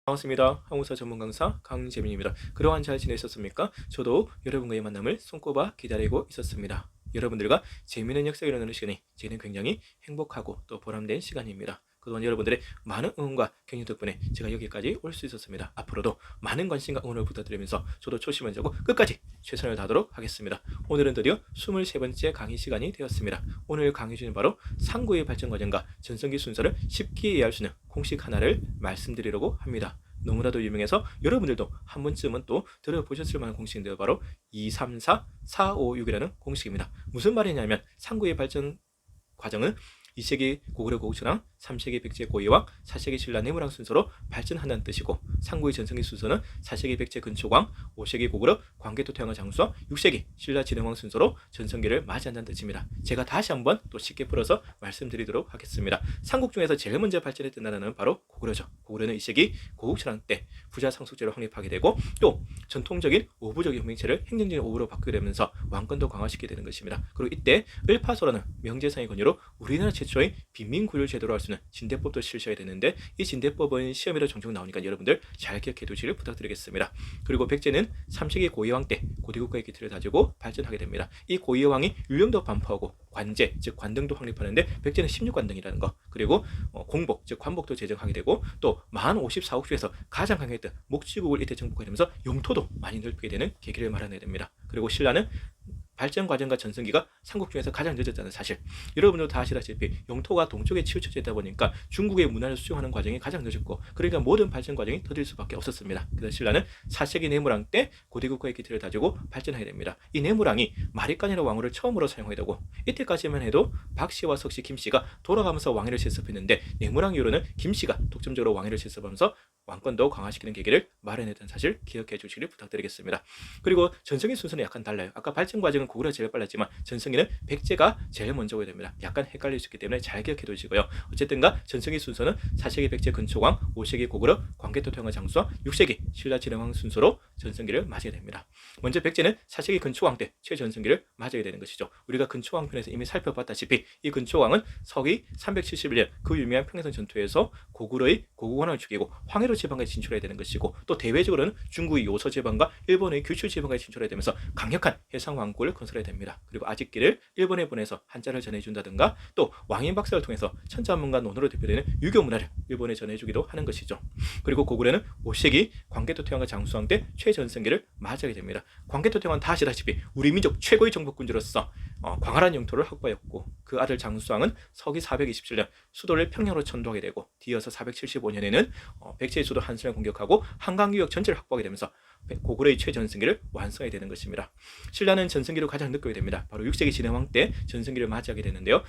반갑습니다. 항우사 전문 강사 강재민입니다. 그동안 잘 지내셨습니까? 저도 여러분과의 만남을 손꼽아 기다리고 있었습니다. 여러분들과 재미있는 역사를 나누는 시간이 저는 굉장히 행복하고 또 보람된 시간입니다. 그동안 여러분들의 많은 응원과 격려 덕분에 제가 여기까지 올 수 있었습니다. 앞으로도 많은 관심과 응원을 부탁드리면서 저도 초심을 잡고 끝까지 최선을 다하도록 하겠습니다. 오늘은 드디어 23번째 강의 시간이 되었습니다. 오늘 강의 중에 바로 상구의 발전 과정과 전성기 순서를 쉽게 이해할 수 있는 공식 하나를 말씀드리려고 합니다. 너무나도 유명해서 여러분들도 한 번쯤은 또 들어보셨을 만한 공식인데요. 바로 2, 3, 4, 4, 5, 6이라는 공식입니다. 무슨 말이냐면 상구의 발전 과정은 2세기 고구려 고구려왕, 3세기 백제 고이왕, 4세기 신라 내무왕 순서로 발전한다는 뜻이고, 상구의 전성기 순서는 4세기 백제 근초왕, 5세기 고구려 광개토 태양의 장수왕, 6세기 신라 진흥왕 순서로 전성기를 맞이한다는 뜻입니다. 제가 다시 한번 또 쉽게 풀어서 말씀드리도록 하겠습니다. 삼국 중에서 제일 먼저 발전했던 나라는 바로 고구려죠. 고구려는 2세기 고국천왕 때 부자 상속제를 확립하게 되고, 또 전통적인 오부적 혁명체를 행정적인 오부로 바꾸게 되면서 왕권도 강화시키게 되는 것입니다. 그리고 이때 을파소라는 명제상의 권유로 우리나라 최초의 빈민구를 제도로 할 수 있는 진대법도 실시하게 되는데, 이 진대법은 시험에도 종종 나오니까 여러분들 잘 기억해 두시길 부탁드리겠습니다. 그리고 백제는 3세기 고이왕 때 고대국가의 기틀을 다지고 발전하게 됩니다. 이 고이왕이 율령도 반포하고 관제, 즉 관등도 확립하는데, 백제는 16관등이라는 거, 그리고 공복, 즉 관복도 제정하게 되고, 또 만 54국 중에서 가장 강했던 목지국을 이때 정복하게 되면서 영토도 많이 넓게 되는 계기를 마련하게 됩니다. 그리고 신라는 발전 과정과 전성기가 삼국 중에서 가장 늦었다는 사실, 여러분도 다 아시다시피 영토가 동쪽에 치우쳐져 있다 보니까 중국의 문화를 수용하는 과정이 가장 늦었고, 그러니까 모든 발전 과정이 더딜 수밖에 없었습니다. 그래서 신라는 4세기 내무왕 때 고대국가의 기틀을 다지고 발전하게 됩니다. 이 내무왕이 마리간이라는 왕후를 처음으로 사용하게 되고, 이때까지만 해도 박씨와 석씨, 김씨가 돌아가면서 왕위를 세습했는데, 내무왕 이후로는 김씨가 독점적으로 왕위를 세습하면서 왕권도 강화시키는 계기를 마련했던 사실 기억해 주시길 부탁드리겠습니다. 그리고 전성기 순서는 약간 달라요. 아까 발전 과정은 고구려가 제일 빨랐지만 전성기는 백제가 제일 먼저 오게 됩니다. 약간 헷갈릴 수 있기 때문에 잘 기억해 두시고요. 어쨌든가 전성기 순서는 4세기 백제 근초왕, 5세기 고구려 광개토 태양의 장수왕, 6세기 신라 진흥왕 순서로 전성기를 맞이하게 됩니다. 먼저 백제는 4세기 근초왕 때 최전성기를 맞이하게 되는 것이죠. 우리가 근초왕 편에서 이미 살펴봤다시피 이 근초왕은 서기 371년 그 유명한 평해선 전투에서 고구려의 고구관을 죽이고 황해로 지방까지 진출해야 되는 것이고, 또 대외적으로는 중국의 요서 지방과 일본의 규슈 지방까지 진출해야 되면서 강력한 해상 왕국을 건설해야 됩니다. 그리고 아직기를 일본에 보내서 한자를 전해준다든가, 또 왕인 박사를 통해서 천자문과 논어로 대표되는 유교 문화를 일본에 전해주기도 하는 것이죠. 그리고 고구려는 5세기 광개토 태왕과 장수왕 때 최전성기를 맞이하게 됩니다. 광개토 태왕은 다 아시다시피 우리 민족 최고의 정복군주로서 광활한 영토를 확보했고, 그 아들 장수왕은 서기 427년 수도를 평양으로 천도하게 되고, 뒤이어서 475년에는 백제의 수도 한성을 공격하고 한강유역 전체를 확보하게 되면서 고구려의 최전성기를 완성하게 되는 것입니다. 신라는 전성기를 가장 늦게 됩니다. 바로 6세기 진흥왕 때 전성기를 맞이하게 되는데요.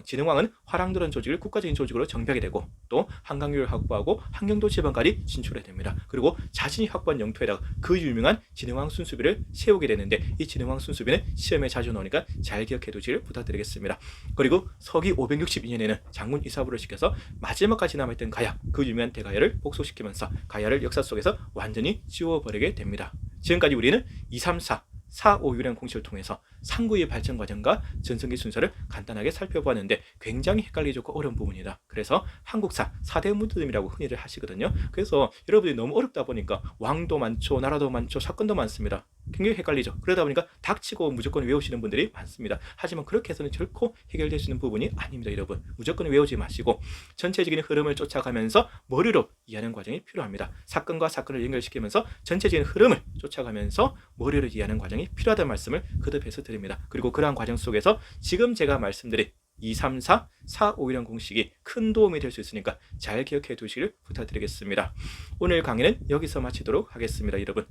진흥왕은 화랑들은 조직을 국가적인 조직으로 정비하게 되고, 또 한강유를 확보하고 한경도 지방까지 진출하게 됩니다. 그리고 자신이 확보한 영토에다가 그 유명한 진흥왕 순수비를 세우게 되는데, 이 진흥왕 순수비는 시험에 자주 나오니까 잘 기억해 두시길 부탁드리겠습니다. 그리고 서기 562년에는 장군 이사부를 시켜서 마지막까지 남아있던 가야, 그 유명한 대가야를 복속시키면서 가야를 역사 속에서 완전히 지워버리게 됩니다. 지금까지 우리는 2, 3, 4, 4, 5, 6이라는 공식을 통해서 상구의 발전 과정과 전성기 순서를 간단하게 살펴보았는데, 굉장히 헷갈리기 좋고 어려운 부분이다. 그래서 한국사 4대 문드림이라고 흔히들 하시거든요. 그래서 여러분들이 너무 어렵다 보니까 왕도 많죠, 나라도 많죠, 사건도 많습니다. 굉장히 헷갈리죠. 그러다 보니까 닥치고 무조건 외우시는 분들이 많습니다. 하지만 그렇게 해서는 결코 해결될 수 있는 부분이 아닙니다. 여러분, 무조건 외우지 마시고 전체적인 흐름을 쫓아가면서 머리로 이해하는 과정이 필요합니다. 사건과 사건을 연결시키면서 전체적인 흐름을 쫓아가면서 머리로 이해하는 과정이 필요하다는 말씀을 거듭해서 드립니다. 그리고 그러한 과정 속에서 지금 제가 말씀드린 2, 3, 4, 4, 5이라는 공식이 큰 도움이 될 수 있으니까 잘 기억해 두시길 부탁드리겠습니다. 오늘 강의는 여기서 마치도록 하겠습니다. 여러분,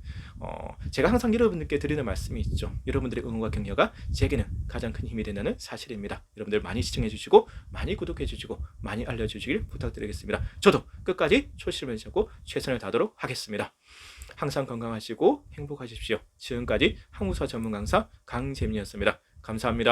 제가 항상 여러분들께 드리는 말씀이 있죠. 여러분들의 응원과 격려가 제게는 가장 큰 힘이 된다는 사실입니다. 여러분들 많이 시청해 주시고 많이 구독해 주시고 많이 알려주시길 부탁드리겠습니다. 저도 끝까지 초심을 잡고 최선을 다하도록 하겠습니다. 항상 건강하시고 행복하십시오. 지금까지 항우사 전문 강사 강재민이었습니다. 감사합니다.